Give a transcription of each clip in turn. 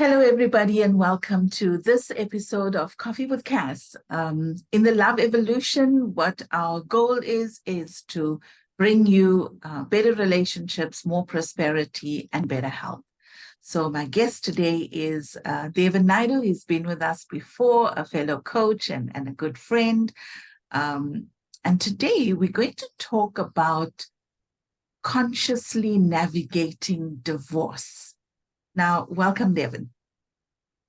Hello, everybody, and welcome to this episode of Coffee with Cass. In the Love Evolution, what our goal is to bring you better relationships, more prosperity, and better health. So my guest today is Devan Naidoo. He's been with us before, a fellow coach and a good friend. And today we're going to talk about consciously navigating divorce. Now, welcome, Devan.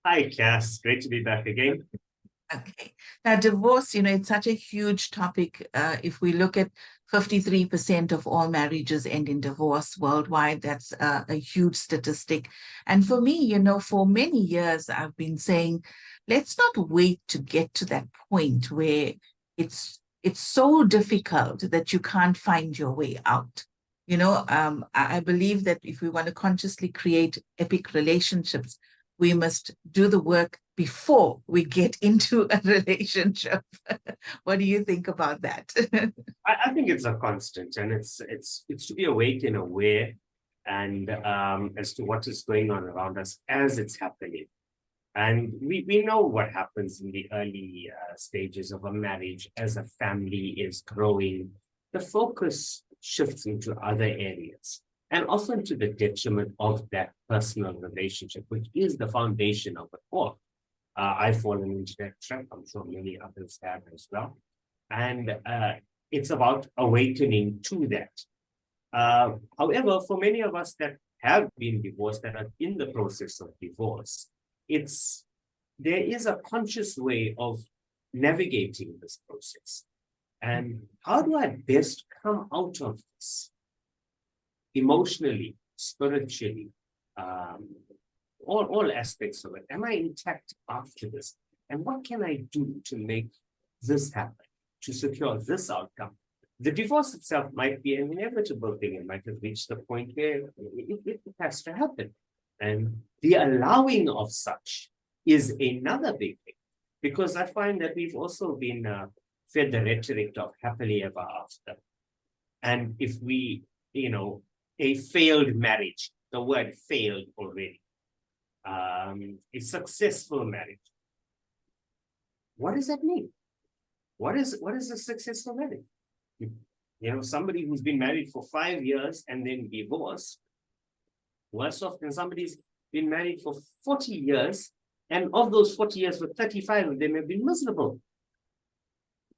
Hi, Cass. Great to be back again. Okay. Now, divorce, it's such a huge topic. If we look at 53% of all marriages end in divorce worldwide, that's a huge statistic. And for me, for many years, I've been saying, let's not wait to get to that point where it's so difficult that you can't find your way out. I believe that if we want to consciously create epic relationships, we must do the work before we get into a relationship. What do you think about that? I think it's a constant, and it's to be awake and aware, and as to what is going on around us as it's happening. And we know what happens in the early stages of a marriage as a family is growing. The focus shifts into other areas, and often to the detriment of that personal relationship, which is the foundation of it all. I've fallen into that trap. I'm sure many others have as well. And it's about awakening to that. However, for many of us that have been divorced, that are in the process of divorce, there is a conscious way of navigating this process. And how do I best come out of this? Emotionally, spiritually, all aspects of it. Am I intact after this? And what can I do to make this happen, to secure this outcome? The divorce itself might be an inevitable thing. It might have reached the point where it has to happen. And the allowing of such is another big thing, because I find that we've also been fed the rhetoric of happily ever after. And if we, a failed marriage, the word failed already, a successful marriage. What does that mean? What is a successful marriage? Somebody who's been married for 5 years and then divorced, worse off than somebody's been married for 40 years, and of those 40 years, for 35 of them have been miserable.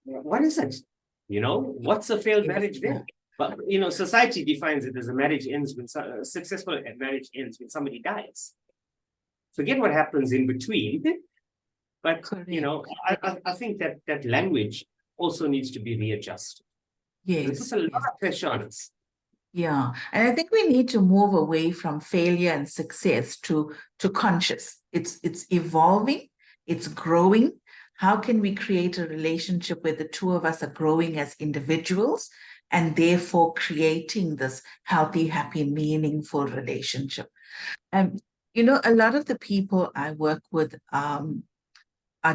What is it? What's a failed marriage then? But society defines it as a marriage ends when a successful marriage ends when somebody dies. Forget what happens in between. But I think that language also needs to be readjusted. Yes. It puts a lot of pressure on us. Yeah. And I think we need to move away from failure and success to conscious. It's evolving, it's growing. How can we create a relationship where the two of us are growing as individuals and therefore creating this healthy, happy, meaningful relationship? A lot of the people I work with are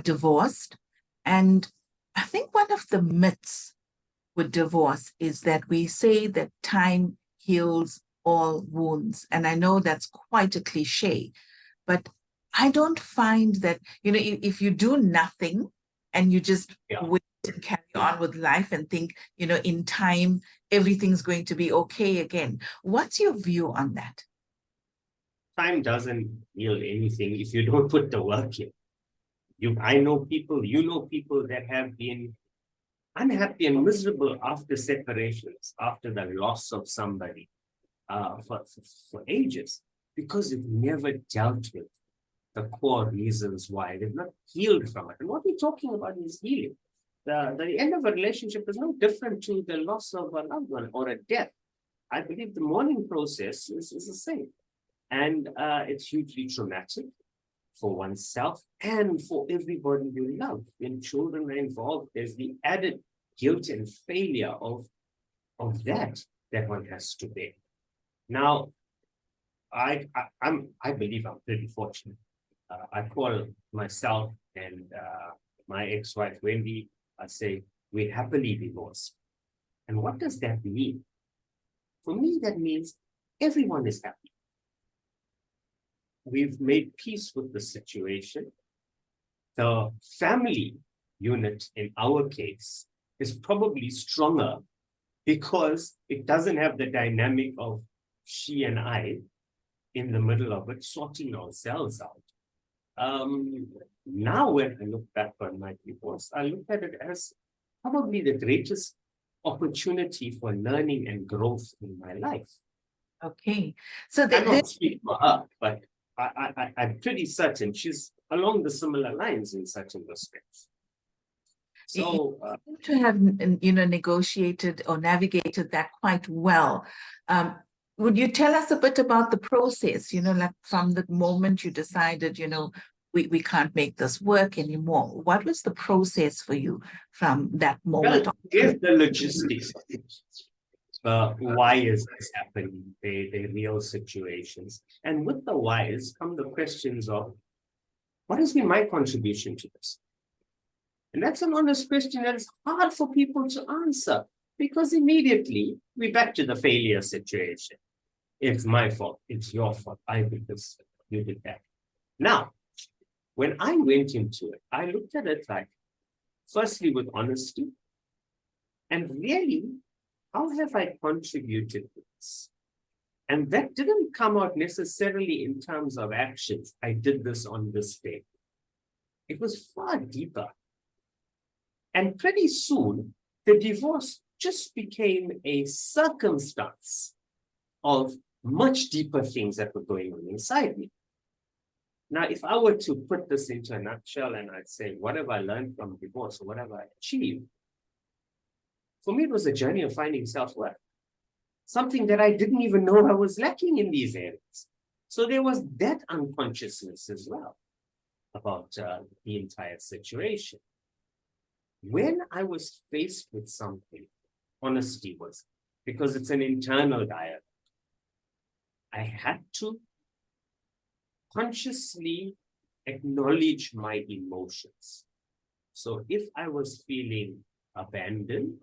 divorced. And I think one of the myths with divorce is that we say that time heals all wounds. And I know that's quite a cliche, but I don't find that, if you do nothing and you just wait and carry on with life and think, in time, everything's going to be okay again. What's your view on that? Time doesn't heal anything if you don't put the work in. I know people, people that have been unhappy and miserable after separations, after the loss of somebody for ages, because they've never dealt with the core reasons why. They've not healed from it. And what we're talking about is healing. The end of a relationship is no different to the loss of a loved one or a death. I believe the mourning process is the same. And it's hugely traumatic for oneself and for everybody you love. When children are involved, there's the added guilt and failure of that one has to bear. Now, I believe I'm pretty fortunate. I call myself and my ex-wife Wendy, I say we're happily divorced. And what does that mean? For me, that means everyone is happy. we've made peace with the situation. The family unit in our case is probably stronger because it doesn't have the dynamic of she and I in the middle of it, sorting ourselves out. Now when I look back on my divorce, I look at it as probably the greatest opportunity for learning and growth in my life. Okay. So I don't speak for her, but I'm pretty certain she's along the similar lines in certain respects. So seem to have negotiated or navigated that quite well. Would you tell us a bit about the process, like from the moment you decided, we can't make this work anymore? What was the process for you from that moment on? Here's the logistics. Why is this happening? The real situations. And with the whys come the questions of, what has been my contribution to this? And that's an honest question that is hard for people to answer, because immediately we're back to the failure situation. It's my fault. It's your fault. I did this. You did that. Now, when I went into it, I looked at it like, firstly, with honesty, and really, how have I contributed to this? And that didn't come out necessarily in terms of actions. I did this on this day. It was far deeper. And pretty soon, the divorce just became a circumstance of much deeper things that were going on inside me. Now, if I were to put this into a nutshell and I'd say, what have I learned from divorce, or what have I achieved? For me, it was a journey of finding self-worth, something that I didn't even know I was lacking in these areas. So there was that unconsciousness as well about the entire situation. When I was faced with something, honesty was, because it's an internal dialogue, I had to consciously acknowledge my emotions. So if I was feeling abandoned,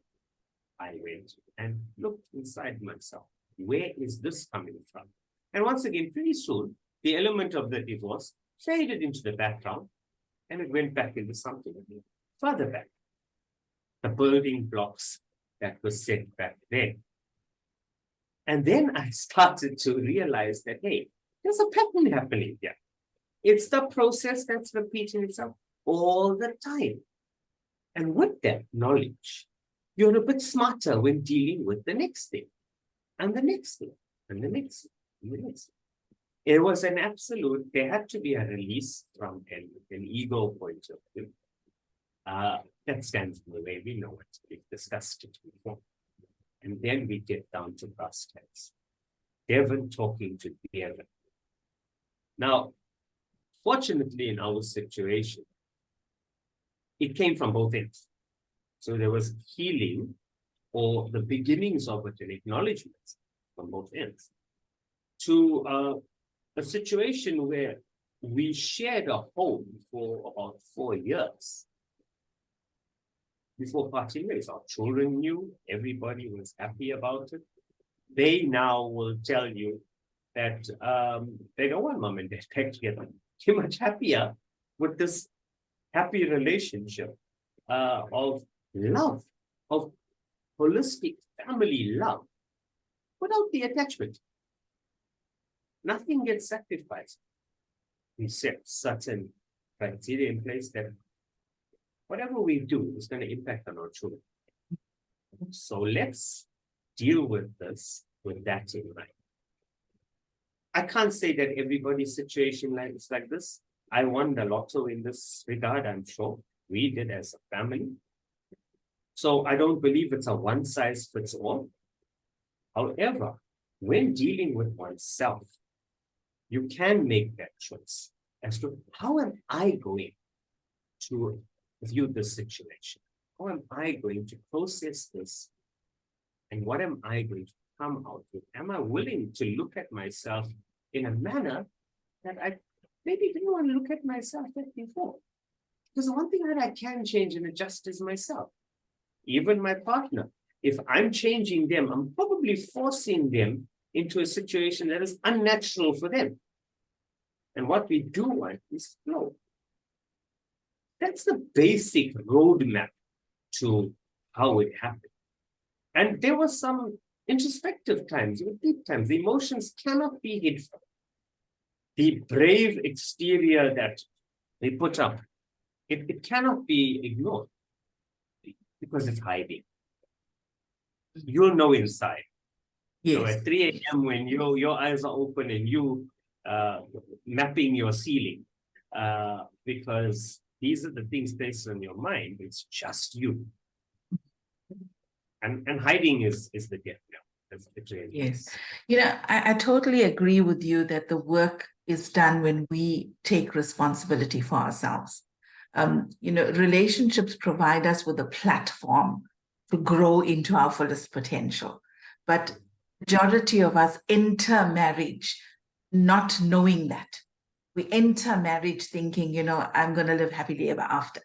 I went and looked inside myself. Where is this coming from? And once again, pretty soon, the element of the divorce faded into the background and it went back into something further back. The building blocks that were set back then. And then I started to realize that, hey, there's a pattern happening here. It's the process that's repeating itself all the time. And with that knowledge, you're a bit smarter when dealing with the next thing, and the next thing, and the next thing, and the next thing. It was an absolute, there had to be a release from an ego point of view. That stands in the way, we know it, we've discussed it before. And then we get down to brass tacks. Devan talking to Devan. Now, fortunately in our situation, it came from both ends. So there was healing, or the beginnings of it, and acknowledgement from both ends, to a situation where we shared a home for about 4 years before parting ways. Our children knew, everybody was happy about it. They now will tell you that they don't want mom and dad back together. They're much happier with this happy relationship of love, of holistic family love, without the attachment. Nothing gets sacrificed. We set certain criteria in place that whatever we do is going to impact on our children. So let's deal with this with that in mind. I can't say that everybody's situation is like this. I won the lotto in this regard, I'm sure. We did as a family. So I don't believe it's a one size fits all. However, when dealing with oneself, you can make that choice as to how am I going to view this situation? How am I going to process this? And what am I going to come out with? Am I willing to look at myself in a manner that I maybe didn't want to look at myself before? Because the one thing that I can change and adjust is myself. Even my partner. If I'm changing them, I'm probably forcing them into a situation that is unnatural for them. And what we do want is flow. That's the basic roadmap to how it happened. And there were some introspective times, deep times. The emotions cannot be hid from. The brave exterior that they put up, it cannot be ignored because it's hiding. You'll know inside. Yes. So at 3 a.m. when your eyes are open and you mapping your ceiling, because these are the things placed on your mind. It's just you. And hiding is the gift. Really yes. You know, I totally agree with you that the work is done when we take responsibility for ourselves. You know, relationships provide us with a platform to grow into our fullest potential. But majority of us enter marriage not knowing that. We enter marriage thinking, you know, I'm going to live happily ever after.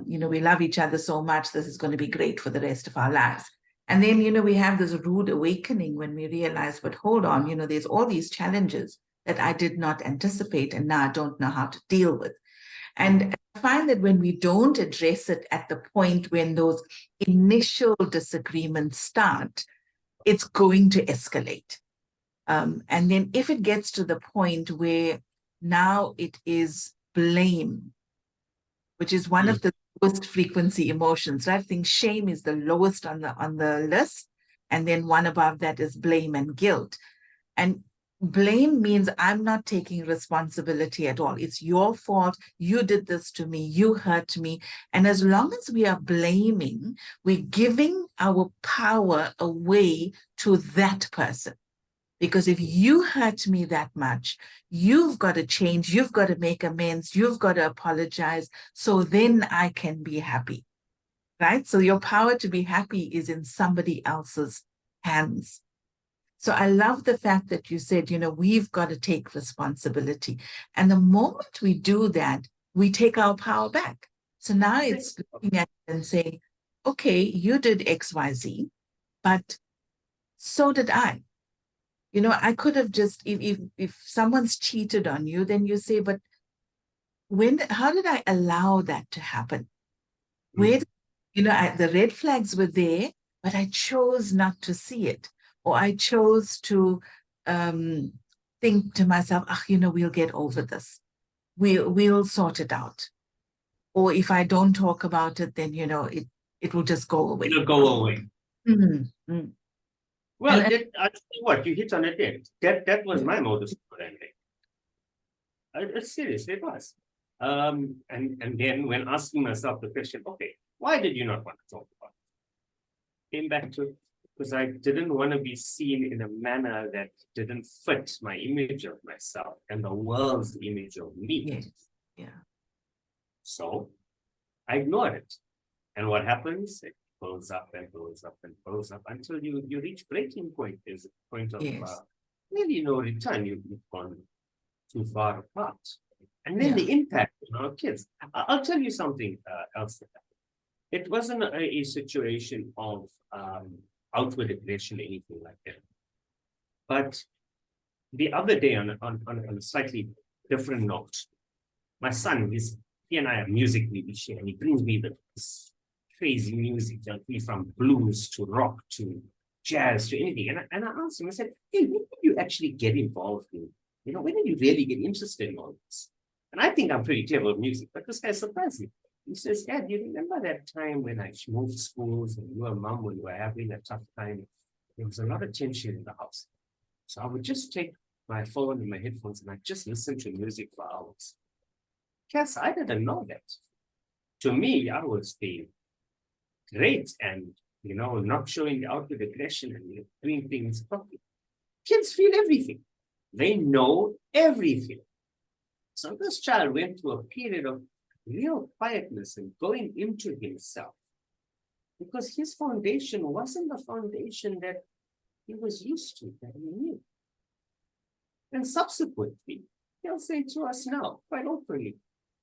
You know, we love each other so much, this is going to be great for the rest of our lives. And then, you know, we have this rude awakening when we realize, but hold on, you know, there's all these challenges that I did not anticipate and now I don't know how to deal with. And I find that when we don't address it at the point when those initial disagreements start, it's going to escalate. And then if it gets to the point where now it is blame, which is one of the lowest frequency emotions, right? I think shame is the lowest on the list. And then one above that is blame and guilt. And blame means I'm not taking responsibility at all. It's your fault. You did this to me. You hurt me. And as long as we are blaming, we're giving our power away to that person. Because if you hurt me that much, you've got to change, you've got to make amends, you've got to apologize, so then I can be happy, right? So your power to be happy is in somebody else's hands. So I love the fact that you said, you know, we've got to take responsibility. And the moment we do that, we take our power back. So now it's looking at it and saying, okay, you did X, Y, Z, but so did I. You know, I could have just, if someone's cheated on you, then you say, but how did I allow that to happen? Where, you know, the red flags were there, but I chose not to see it. Or I chose to think to myself, you know, we'll get over this. We'll sort it out. Or if I don't talk about it, then, you know, it will just go away. It'll go away. Mm-hmm. Well, I'll tell you what, you hit on it there. That was my modus operandi. It's serious, it was. And then when asking myself the question, okay, why did you not want to talk about it? Came back to, because I didn't want to be seen in a manner that didn't fit my image of myself and the world's image of me. Yes. Yeah. So I ignored it. And what happens? It goes up and goes up and goes up until you reach breaking point. There's a point of maybe no return. You've gone too far apart. And then the impact on our kids. I'll tell you something else. It wasn't a situation of outward aggression or anything like that. But the other day, on a slightly different note, my son, he and I are musically share, and he brings me this crazy music, from blues to rock to jazz to anything. And I asked him, I said, hey, when did you actually get involved in, you know, when did you really get interested in all this? And I think I'm pretty clever with music, but this guy surprised me. He says, Dad, do you remember that time when I moved schools and you and Mom, when we were having a tough time? There was a lot of tension in the house. So I would just take my phone and my headphones and I'd just listen to music for hours. Guess I didn't know that. To me, I was being great and, you know, not showing the outward aggression and doing things properly. Kids feel everything. They know everything. So this child went through a period of real quietness and going into himself because his foundation wasn't the foundation that he was used to, that he knew. And subsequently, he'll say to us now, quite openly,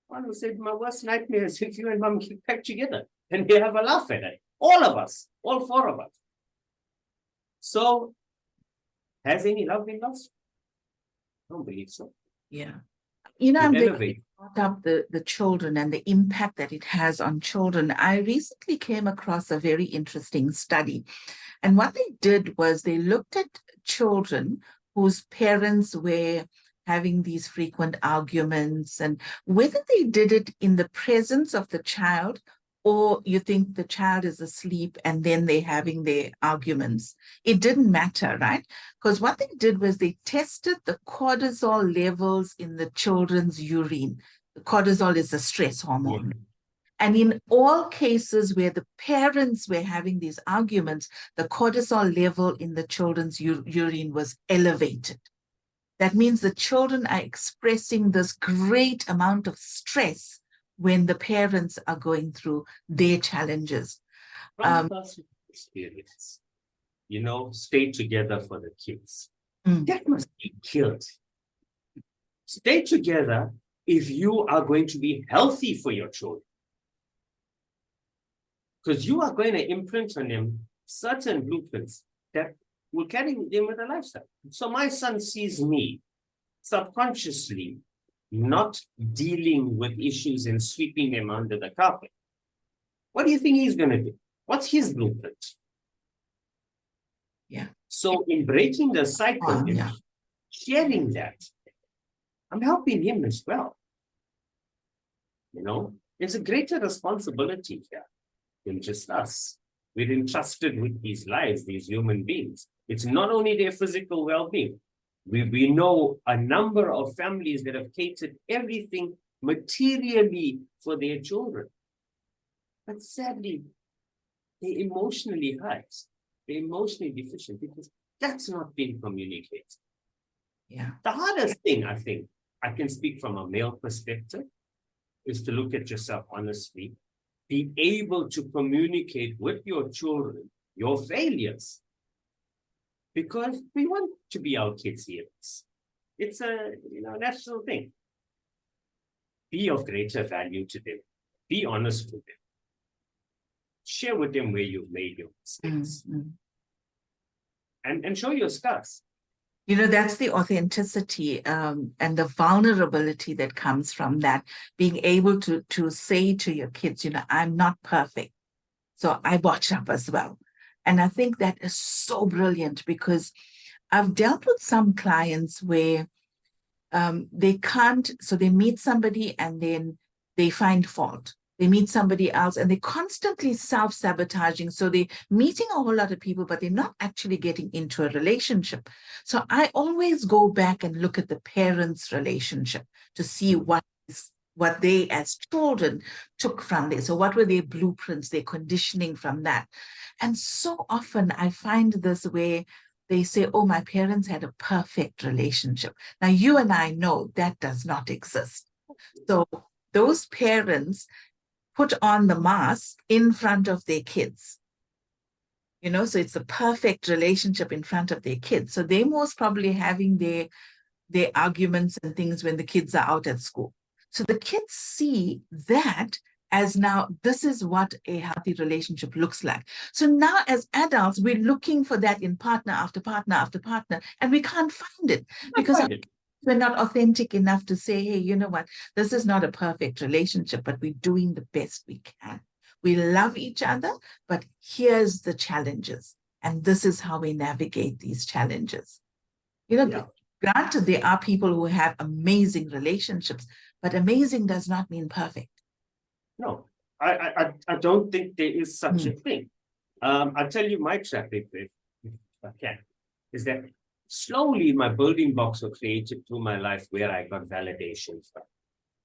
one will say, my worst nightmare is if you and Mom get back together and we have a laugh at it. All of us, all four of us. So, has any love been lost? I don't believe so. Yeah. You know, to I'm glad you elevate. brought up the children and the impact that it has on children. I recently came across a very interesting study. And what they did was they looked at children whose parents were having these frequent arguments and whether they did it in the presence of the child or you think the child is asleep and then they're having their arguments. It didn't matter, right? Because what they did was they tested the cortisol levels in the children's urine. The cortisol is a stress hormone. And in all cases where the parents were having these arguments, the cortisol level in the children's urine was elevated. That means the children are expressing this great amount of stress when the parents are going through their challenges. From personal experience, stay together for the kids. That must be killed. Stay together if you are going to be healthy for your children. Because you are going to imprint on them certain blueprints that will carry them with a lifestyle. So my son sees me subconsciously not dealing with issues and sweeping them under the carpet. What do you think he's going to do? What's his blueprint? Yeah. So in breaking the cycle, sharing that, I'm helping him as well. It's a greater responsibility here than just us. We're entrusted with these lives, these human beings. It's not only their physical well-being. We know a number of families that have catered everything materially for their children. But sadly, they're emotionally hurt. They're emotionally deficient because that's not being communicated. Yeah. The hardest thing, I think, I can speak from a male perspective, is to look at yourself honestly, be able to communicate with your children, your failures, because we want to be our kids' heroes. It's a national thing. Be of greater value to them. Be honest with them. Share with them where you've made your mistakes. And show your scars. That's the authenticity and the vulnerability that comes from that, being able to say to your kids, I'm not perfect. So I watch up as well. And I think that is so brilliant because I've dealt with some clients where they can't, so they meet somebody and then they find fault. They meet somebody else and they're constantly self-sabotaging. So they're meeting a whole lot of people, but they're not actually getting into a relationship. So I always go back and look at the parents' relationship to see what they as children took from there. So what were their blueprints, their conditioning from that? And so often I find this where they say, oh, my parents had a perfect relationship. Now, you and I know that does not exist. So those parents put on the mask in front of their kids. So it's a perfect relationship in front of their kids. So they're most probably having their arguments and things when the kids are out at school. So the kids see that as now, this is what a healthy relationship looks like. So now as adults, we're looking for that in partner after partner after partner, and we can't find it because we're not authentic enough to say, hey, you know what, this is not a perfect relationship, but we're doing the best we can. We love each other, but here's the challenges. And this is how we navigate these challenges. Granted, there are people who have amazing relationships, but amazing does not mean perfect. No, I don't think there is such a thing. I'll tell you my track record, if I can, is that slowly my building blocks were created through my life where I got validation from.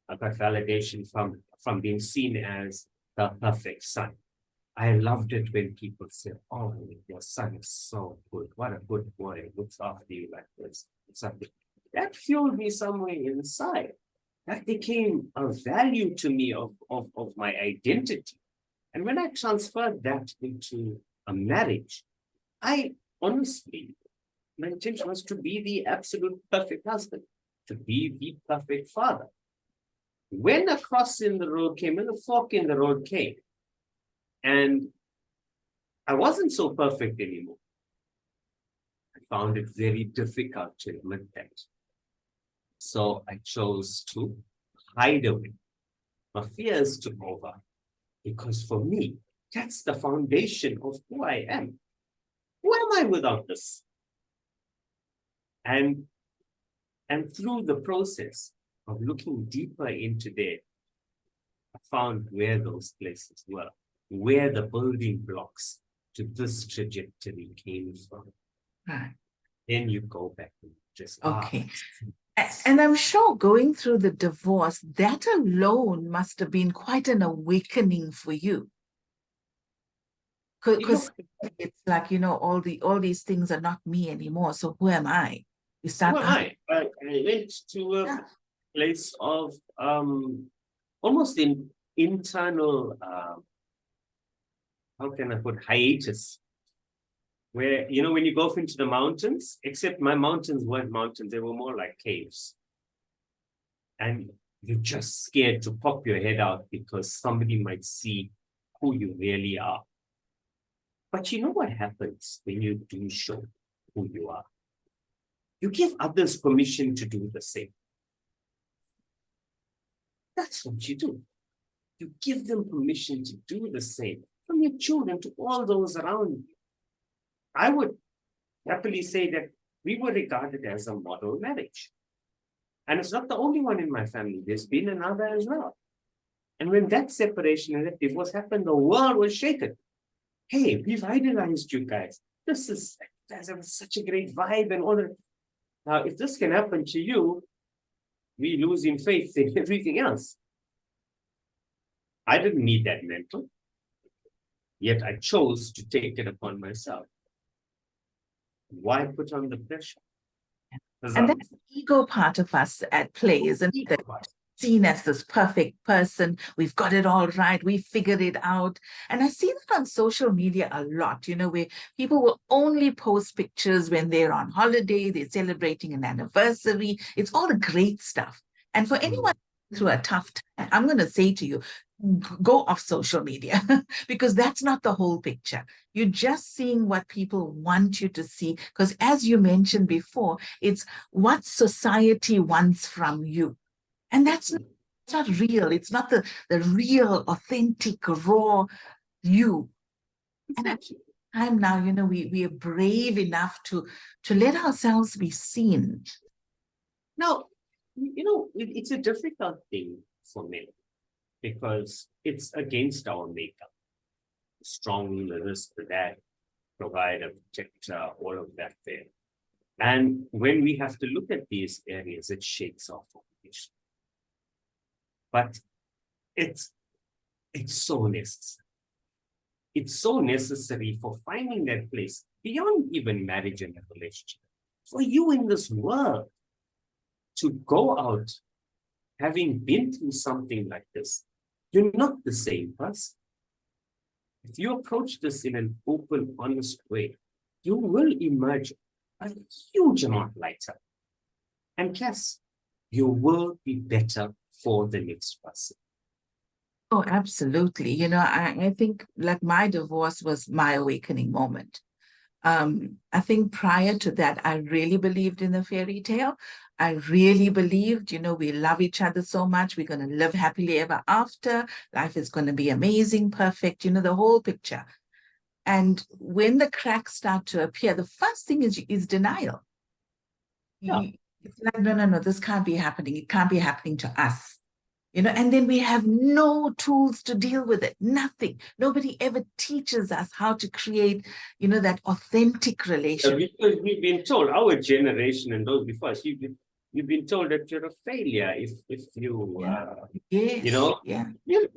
I got validation from being seen as the perfect son. I loved it when people said, oh, your son is so good. What a good boy. Looks after you like this. Something. That fueled me somewhere inside. That became a value to me of my identity. And when I transferred that into a marriage, I honestly, my intention was to be the absolute perfect husband, to be the perfect father. When a cross in the road came, when a fork in the road came, and I wasn't so perfect anymore, I found it very difficult to admit that. So I chose to hide away. My fears took over because for me, that's the foundation of who I am. Who am I without this? And through the process of looking deeper into there, I found where those places were, where the building blocks to this trajectory came from. Right. Then you go back and just, Okay. And I'm sure going through the divorce, that alone must have been quite an awakening for you. Because it's like, all these things are not me anymore. So who am I? You start. Who am I? I went to a place of almost in internal, how can I put, hiatus. Where, when you go off into the mountains, except my mountains weren't mountains, they were more like caves. And you're just scared to pop your head out because somebody might see who you really are. But you know what happens when you do show who you are? You give others permission to do the same. That's what you do. You give them permission to do the same, from your children to all those around you. I would happily say that we were regarded as a model marriage. And it's not the only one in my family. There's been another as well. And when that separation and that divorce happened, the world was shaken. Hey, we've idolized you guys. This is such a great vibe and all that. Now, if this can happen to you, we lose in faith in everything else. I didn't need that mental, yet I chose to take it upon myself. Why put on the pressure? And that's the ego part of us at play, isn't it? Seen as this perfect person, we've got it all right, we figured it out. And I see that on social media a lot, where people will only post pictures when they're on holiday, they're celebrating an anniversary. It's all the great stuff. And for anyone through a tough time, I'm going to say to you, go off social media because that's not the whole picture. You're just seeing what people want you to see, because as you mentioned before, it's what society wants from you. And that's not real. It's not the real, authentic, raw you. And at the time now, we are brave enough to let ourselves be seen. Now, it's a difficult thing for me because it's against our makeup. Strong, this, that, provider, protector, all of that there. And when we have to look at these areas, it shakes our foundation. But it's so necessary. It's so necessary for finding that place beyond even marriage and a relationship. For you in this world to go out, having been through something like this, you're not the same person. If you approach this in an open, honest way, you will emerge a huge amount lighter. And yes, you will be better for the next person. Oh, absolutely. I think like my divorce was my awakening moment. I think prior to that, I really believed in the fairy tale. I really believed, we love each other so much. We're going to live happily ever after. Life is going to be amazing, perfect, the whole picture. And when the cracks start to appear, the first thing is denial. Yeah. It's like, no, this can't be happening. It can't be happening to us. And then we have no tools to deal with it, nothing. Nobody ever teaches us how to create, that authentic relationship. Because we've been told, our generation and those before us, you've been told that you're a failure if you,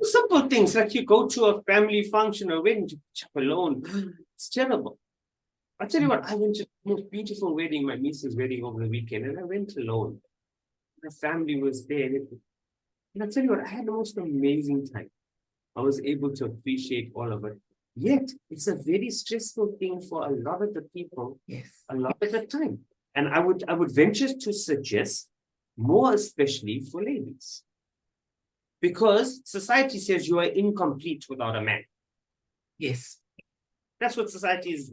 simple things like you go to a family function or wedding, you chop alone. It's terrible. I'll tell you what, I went to the most beautiful wedding, my niece's wedding over the weekend, and I went alone. The family was there. And I'll tell you what, I had the most amazing time. I was able to appreciate all of it. Yet, it's a very stressful thing for a lot of the people, a lot of the time. And I would venture to suggest, more especially for ladies. Because society says you are incomplete without a man. Yes. That's what society is,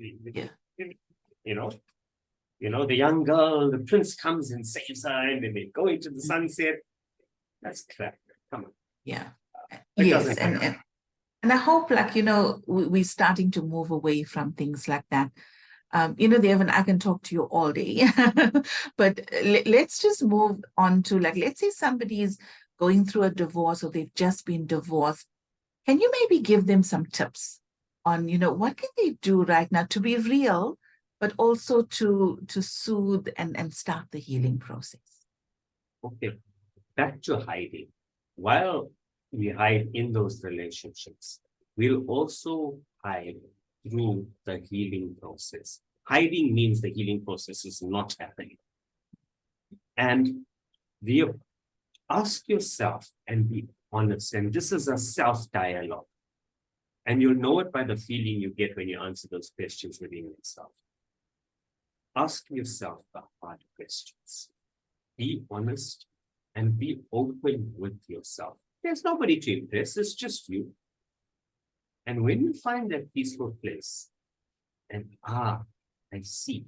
You know, the young girl, the prince comes and saves her, and then they go into the sunset. That's crap. Come on. Yeah. It Yes. doesn't And I hope, like, we're starting to move away from things like that. Devan, I can talk to you all day, but let's just move on to, like, let's say somebody is going through a divorce or they've just been divorced. Can you maybe give them some tips on, what can they do right now to be real, but also to soothe and start the healing process? Okay, back to hiding. While we hide in those relationships, we'll also hide through the healing process. Hiding means the healing process is not happening. And ask yourself and be honest. And this is a self-dialogue. And you'll know it by the feeling you get when you answer those questions within yourself. Ask yourself the hard questions. Be honest and be open with yourself. There's nobody to impress, it's just you. And when you find that peaceful place, and I see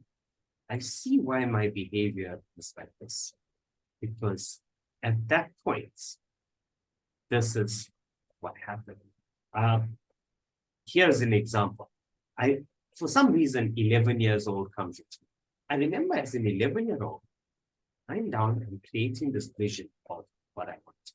why my behavior is like this. Because at that point, this is what happened. Here's an example. For some reason, 11 years old comes into me. I remember as an 11-year-old, I'm down and creating this vision of what I want.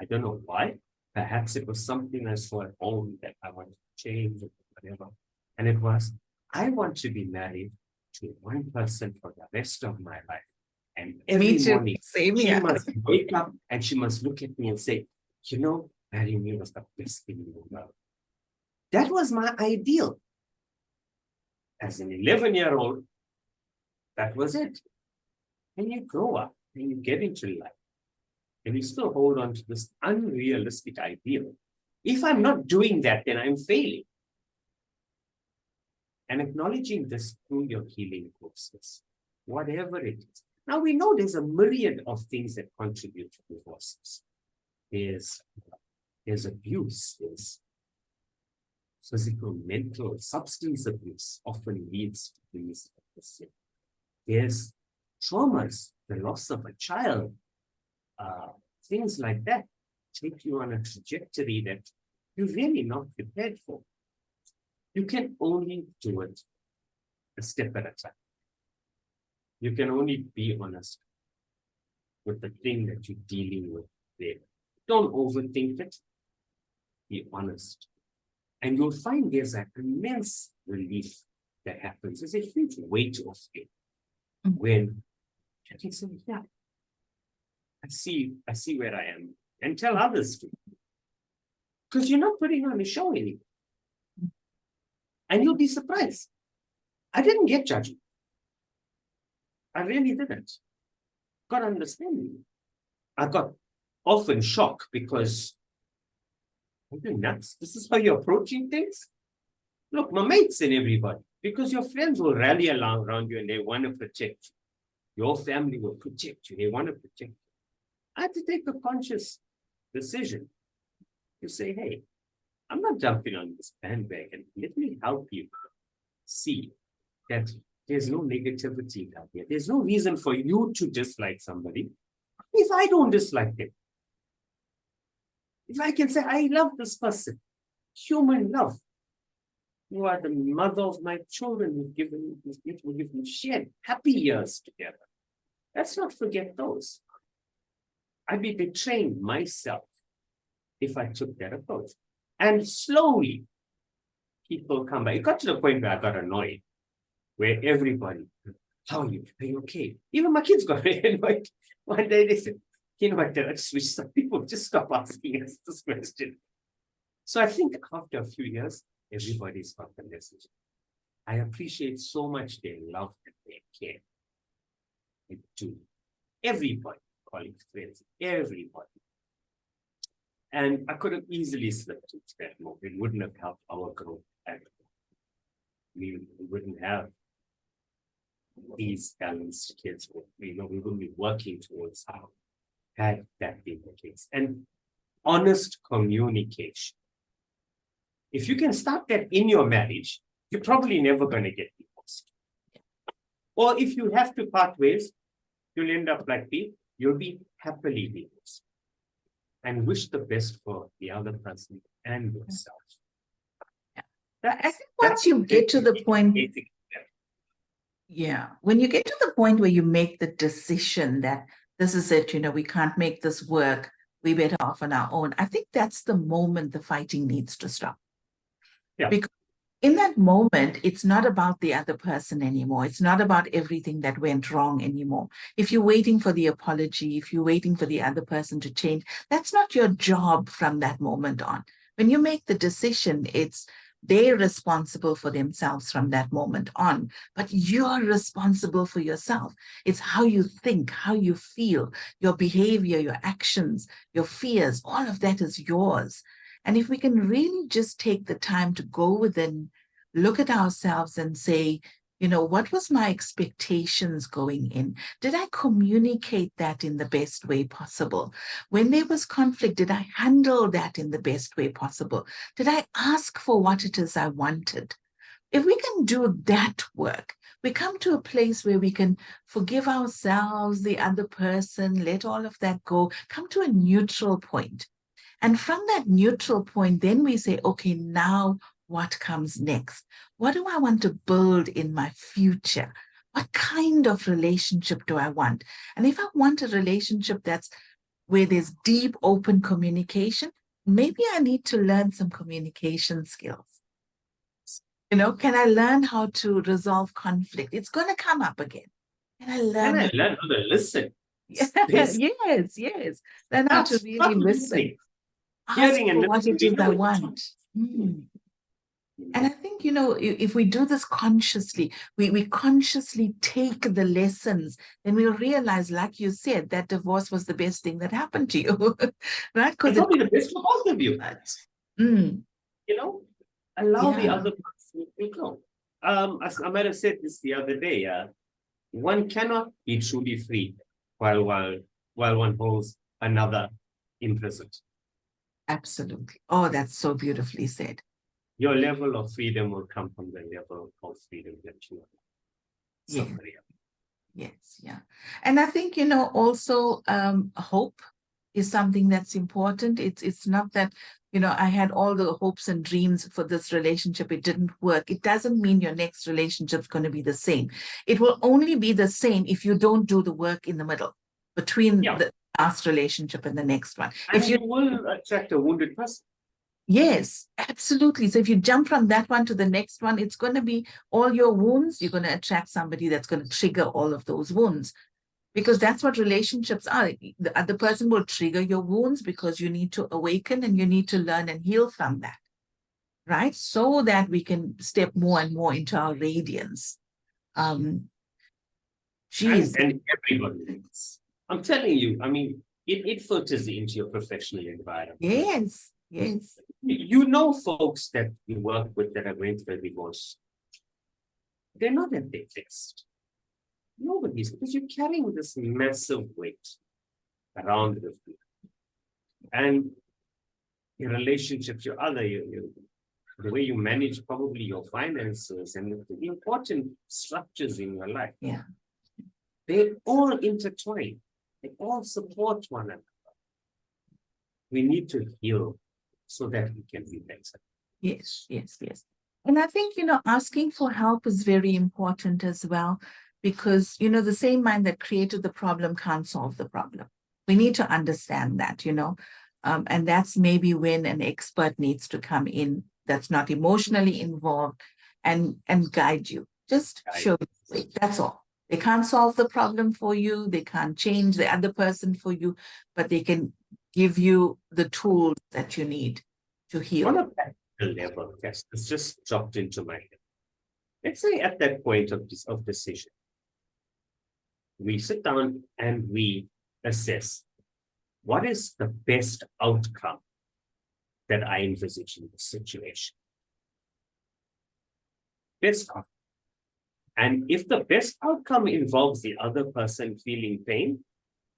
I don't know why. Perhaps it was something I saw at home that I wanted to change or whatever. And it was, I want to be married to one person for the rest of my life. And every morning, Same she here. must wake up and she must look at me and say, marrying me was the best thing in the world. That was my ideal. As an 11-year-old, that was it. And you grow up and you get into life and you still hold on to this unrealistic ideal. If I'm not doing that, then I'm failing. And acknowledging this through your healing process, whatever it is. Now we know there's a myriad of things that contribute to divorces. There's abuse, there's physical, mental, substance abuse often leads to these. There's traumas, the loss of a child, things like that take you on a trajectory that you're really not prepared for. You can only do it a step at a time. You can only be honest with the thing that you're dealing with there. Don't overthink it. Be honest. And you'll find there's an immense relief that happens. There's a huge weight off it when you can say, yeah, I see where I am, and tell others to. Because you're not putting on a show anymore. And you'll be surprised. I didn't get judgment. I really didn't. Got understanding. I got often shocked because you're nuts. This is how you're approaching things. Look, my mates and everybody, because your friends will rally around you and they want to protect you. Your family will protect you. They want to protect you. I had to take a conscious decision to say, hey, I'm not jumping on this bandwagon. Let me help you see that there's no negativity out there. There's no reason for you to dislike somebody if I don't dislike them. If I can say, I love this person, human love. You are the mother of my children. We've shared happy years together. Let's not forget those. I'd be betraying myself if I took that approach. And slowly, people come back. It got to the point where I got annoyed, where everybody, how are you? Are you okay? Even my kids got annoyed. One day they said, you know what, I just wish some people just stop asking us this question. So I think after a few years, everybody's got the message. I appreciate so much their love and their care. I do. Everybody, colleagues, friends, everybody. And I could have easily slipped into that mode. It wouldn't have helped our growth at all. We wouldn't have these balanced kids. We wouldn't be working towards how had that been the case. And honest communication. If you can start that in your marriage, you're probably never going to get divorced. Or if you have to part ways, you'll end up like me, you'll be happily divorced. And wish the best for the other person and yourself. I think once you get to the point, yeah, when you get to the point where you make the decision that this is it, we can't make this work, we better off on our own. I think that's the moment the fighting needs to stop. Yeah. Because in that moment, it's not about the other person anymore. It's not about everything that went wrong anymore. If you're waiting for the apology, if you're waiting for the other person to change, that's not your job from that moment on. When you make the decision, they're responsible for themselves from that moment on, but you're responsible for yourself. It's how you think, how you feel, your behavior, your actions, your fears, all of that is yours. And if we can really just take the time to go within, look at ourselves and say, what was my expectations going in? Did I communicate that in the best way possible? When there was conflict, did I handle that in the best way possible? Did I ask for what it is I wanted? If we can do that work, we come to a place where we can forgive ourselves, the other person, let all of that go, come to a neutral point. And from that neutral point, then we say, okay, now what comes next? What do I want to build in my future? What kind of relationship do I want? And if I want a relationship that's where there's deep, open communication, maybe I need to learn some communication skills. Can I learn how to resolve conflict? It's going to come up again. Can I learn how to listen? Yes. Learn how to really listen. Ask for what it is I want. And I think, if we do this consciously, we consciously take the lessons, then we'll realize, like you said, that divorce was the best thing that happened to you, right? Because it's probably the best for both of you. Allow the other person to go. As I might have said this the other day, one cannot be truly free while one holds another imprisoned. Absolutely. Oh, that's so beautifully said. Your level of freedom will come from the level of freedom that you have. Somebody else. Yes, yeah. And I think, also hope is something that's important. It's not that, I had all the hopes and dreams for this relationship, it didn't work. It doesn't mean your next relationship is going to be the same. It will only be the same if you don't do the work in the middle between the last relationship and the next one. And if you will attract a wounded person. Yes, absolutely. So if you jump from that one to the next one, it's going to be all your wounds. You're going to attract somebody that's going to trigger all of those wounds, because that's what relationships are. The other person will trigger your wounds because you need to awaken and you need to learn and heal from that, right? So that we can step more and more into our radiance. And everybody. I'm telling you, it filters into your professional environment. Yes. Folks that you work with that are going through a divorce, they're not at their best. Nobody's, because you're carrying this massive weight around with you. And your relationships, the way you manage probably your finances and the important structures in your life. Yeah. They all intertwine. They all support one another. We need to heal so that we can be better. Yes. And I think, asking for help is very important as well, because, the same mind that created the problem can't solve the problem. We need to understand that, and that's maybe when an expert needs to come in that's not emotionally involved and guide you. Just show you. That's all. They can't solve the problem for you. They can't change the other person for you, but they can give you the tools that you need to heal. On a practical level, yes, it's just dropped into my head. Let's say at that point of decision, we sit down and we assess what is the best outcome that I envisage in this situation. Best outcome. And if the best outcome involves the other person feeling pain,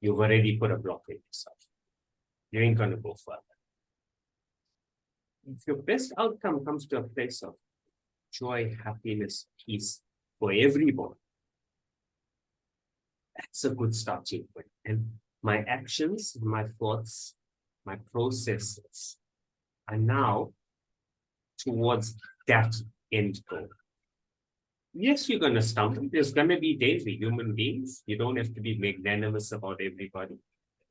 you've already put a block in yourself. You ain't going to go further. If your best outcome comes to a place of joy, happiness, peace for everybody, That's a good starting point. And my actions, my thoughts, my processes are now towards that end goal. Yes, you're going to stumble. There's going to be days we're human beings. You don't have to be magnanimous about everybody,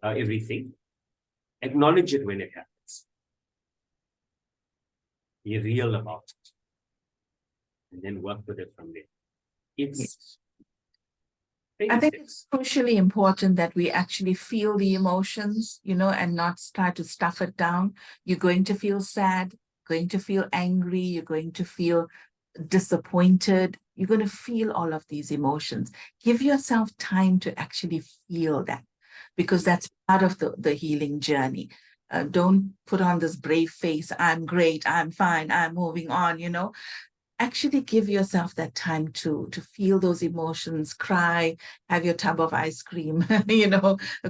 everything. Acknowledge it when it happens. Be real about it. And then work with it from there. It's I think it's crucially important that we actually feel the emotions, and not try to stuff it down. You're going to feel sad, going to feel angry, you're going to feel disappointed. You're going to feel all of these emotions. Give yourself time to actually feel that, because that's part of the healing journey. Don't put on this brave face. I'm great. I'm fine. I'm moving on. Actually give yourself that time to feel those emotions, cry, have your tub of ice cream,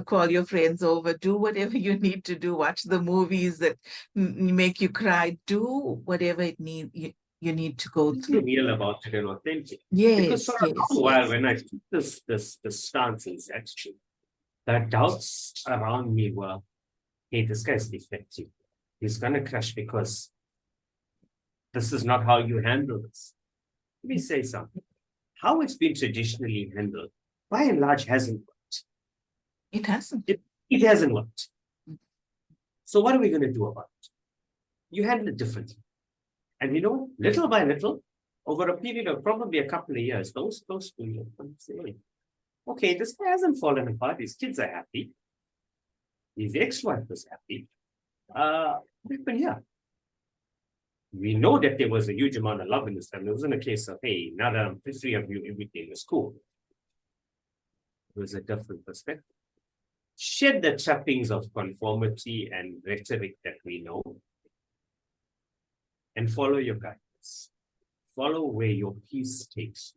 call your friends over, do whatever you need to do, watch the movies that make you cry, do whatever you need to go through. Be real about it and authentic. Yes, because for a long while, when I took this stances, actually, the doubts around me were, hey, this guy's defective. He's gonna crash because this is not how you handle this. Let me say something. How it's been traditionally handled, by and large, hasn't worked. It hasn't. It hasn't worked. So what are we going to do about it? You handle it differently. And little by little, over a period of probably a couple of years, those close to you, say, okay, this guy hasn't fallen apart. His kids are happy. His ex-wife was happy. But yeah, we know that there was a huge amount of love in this family. It wasn't a case of, hey, now that I'm free of you, everything is cool. It was a different perspective. Shed the trappings of conformity and rhetoric that we know, and follow your guidance. Follow where your peace takes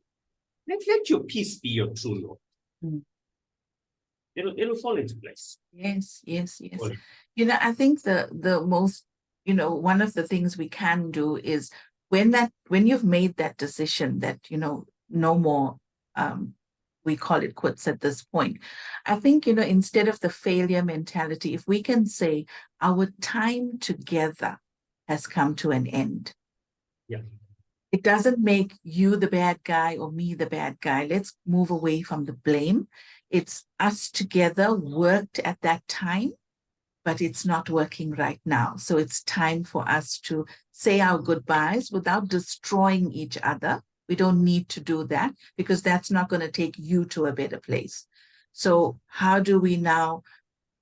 you. Let your peace be your true north. Mm. It'll fall into place. Yes. I think the most, one of the things we can do is when you've made that decision that, no more, we call it quits at this point. I think, instead of the failure mentality, if we can say our time together has come to an end. Yeah. It doesn't make you the bad guy or me the bad guy. Let's move away from the blame. It's us together worked at that time, but it's not working right now. So it's time for us to say our goodbyes without destroying each other. We don't need to do that because that's not going to take you to a better place. So how do we now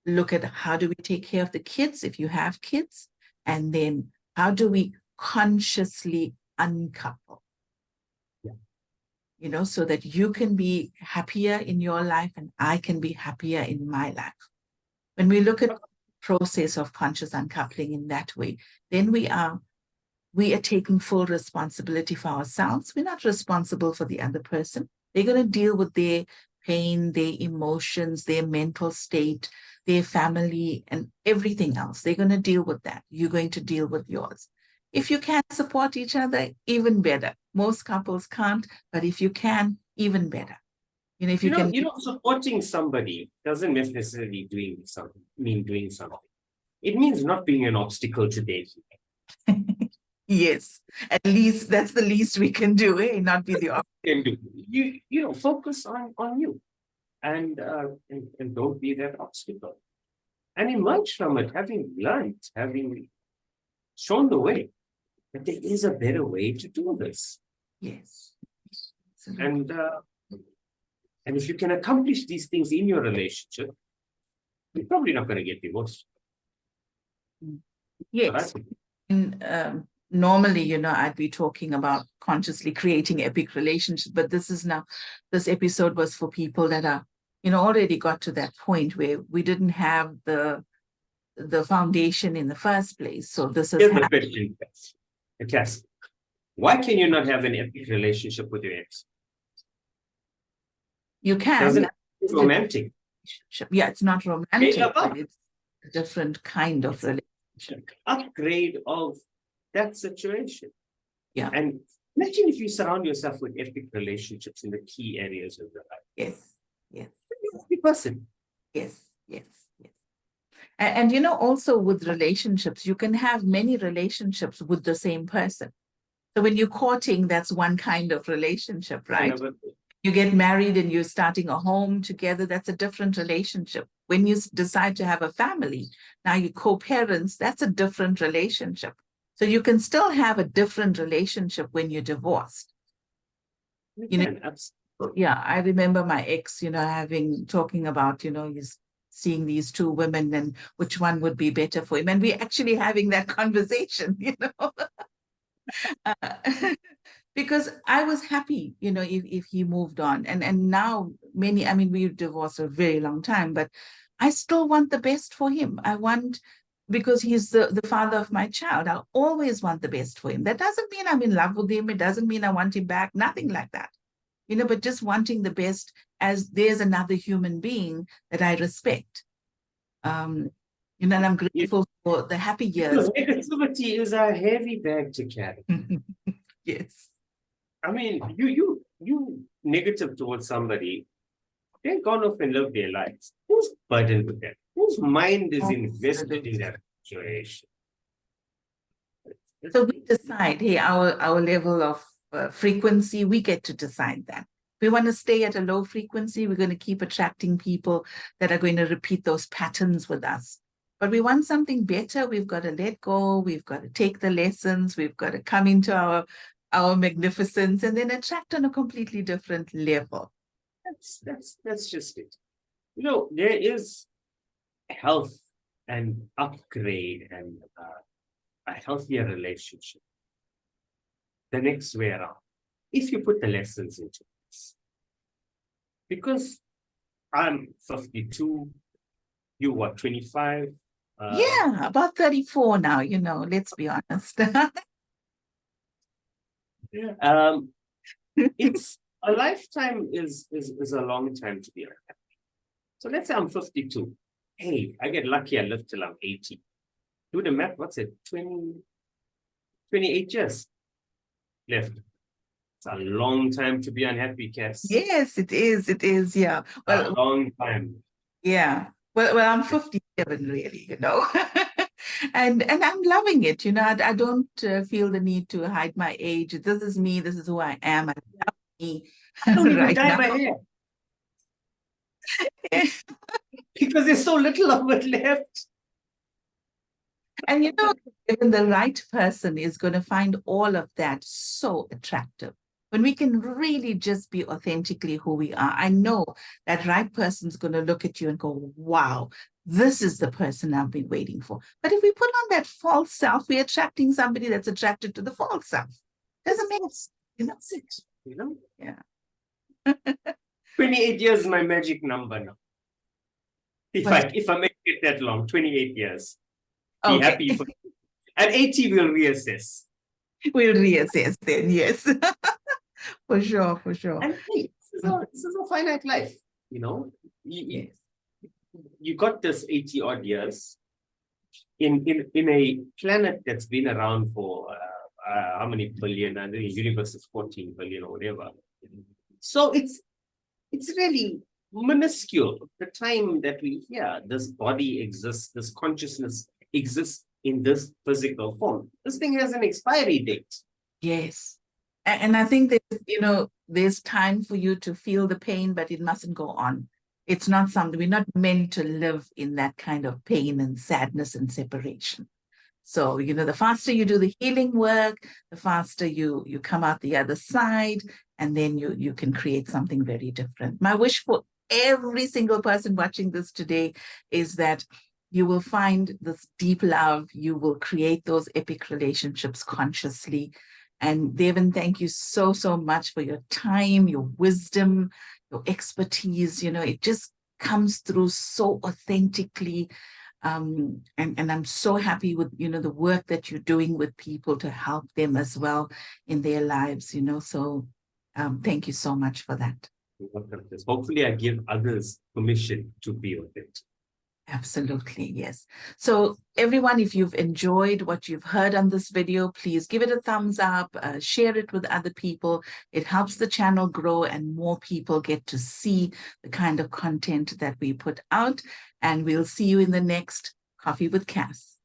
look at how do we take care of the kids if you have kids? And then how do we consciously uncouple? Yeah. So that you can be happier in your life and I can be happier in my life. When we look at the process of conscious uncoupling in that way, then we are taking full responsibility for ourselves. We're not responsible for the other person. They're going to deal with their pain, their emotions, their mental state, their family, and everything else. They're going to deal with that. You're going to deal with yours. If you can support each other, even better. Most couples can't, but if you can, even better. If you can. Supporting somebody doesn't necessarily mean doing something. It means not being an obstacle to dating. Yes, at least that's the least we can do, not be the obstacle. You focus on you and don't be that obstacle. And emerge from it, having learned, having shown the way. But there is a better way to do this. Yes. And if you can accomplish these things in your relationship, you're probably not going to get divorced. Yes. And, normally, I'd be talking about consciously creating epic relationships, but this episode was for people that are, already got to that point where we didn't have the foundation in the first place. So this is Here's the question, Cass. Why can you not have an epic relationship with your ex? You can. Doesn't it's romantic. Yeah, it's not romantic, but it's a different kind of relationship. Upgrade of that situation. Yeah. And imagine if you surround yourself with epic relationships in the key areas of your life. Yes. happy person. Yes, yes, yes. And you know, also with relationships, you can have many relationships with the same person. So when you're courting, that's one kind of relationship, right? You get married and you're starting a home together, that's a different relationship. When you decide to have a family, now you co-parents, that's a different relationship. So you can still have a different relationship when you're divorced. You know, yeah, I remember my ex, you know, talking about, you know, he's seeing these two women and which one would be better for him. And we're actually having that conversation, you know. Because I was happy, you know, if he moved on. And now I mean, we've divorced a very long time, but I still want the best for him. Because he's the father of my child, I'll always want the best for him. That doesn't mean I'm in love with him. It doesn't mean I want him back, nothing like that. You know, but just wanting the best as there's another human being that I respect. You know, and I'm grateful for the happy years. Negativity is a heavy bag to carry. Yes. I mean, you negative towards somebody, they're gone off and live their lives. Who's burdened with that? Whose mind is invested in that situation? So we decide, hey, our level of frequency, we get to decide that. We want to stay at a low frequency, we're going to keep attracting people that are going to repeat those patterns with us. But we want something better, we've got to let go, we've got to take the lessons, we've got to come into our magnificence and then attract on a completely different level. That's just it. You know, there is health and upgrade and a healthier relationship the next way around, if you put the lessons into this. Because I'm 52, you what, 25? Yeah, about 34 now, you know, let's be honest. It's a lifetime is a long time to be unhappy. So let's say I'm 52. Hey, I get lucky, I live till I'm 80. Do the math, what's it? 28 years left. It's a long time to be unhappy, Cass. Yes, it is, yeah. Well, a long time. Yeah. Well, I'm 57 really, you know. and I'm loving it, you know. I don't feel the need to hide my age. This is me, this is who I am. I love me. I don't even right dye now. my hair. Because there's so little of it left. And you know, even the right person is going to find all of that so attractive. When we can really just be authentically who we are, I know that right person's going to look at you and go, wow, this is the person I've been waiting for. But if we put on that false self, we're attracting somebody that's attracted to the false self. Doesn't make sense. You know, that's it. You know? Yeah. 28 years is my magic number now. If I make it that long, 28 years. Be happy for at 80 we'll reassess. We'll reassess then, yes. For sure, for sure. And hey, this is a finite life, you know. You got this 80 odd years in a planet that's been around for how many billion? And the universe is 14 billion or whatever. So it's really minuscule. The time that we hear this body exists, this consciousness exists in this physical form. This thing has an expiry date. Yes. And I think that, you know, there's time for you to feel the pain, but it mustn't go on. It's not something, we're not meant to live in that kind of pain and sadness and separation. So, you know, the faster you do the healing work, the faster you come out the other side, and then you can create something very different. My wish for every single person watching this today is that you will find this deep love, you will create those epic relationships consciously. And Devan, thank you so, so much for your time, your wisdom, your expertise. You know, it just comes through so authentically. And I'm so happy with, you know, the work that you're doing with people to help them as well in their lives, you know. So thank you so much for that. Hopefully I give others permission to be with it. Absolutely, yes. So everyone, if you've enjoyed what you've heard on this video, please give it a thumbs up, share it with other people. It helps the channel grow and more people get to see the kind of content that we put out. And we'll see you in the next Coffee with Cass.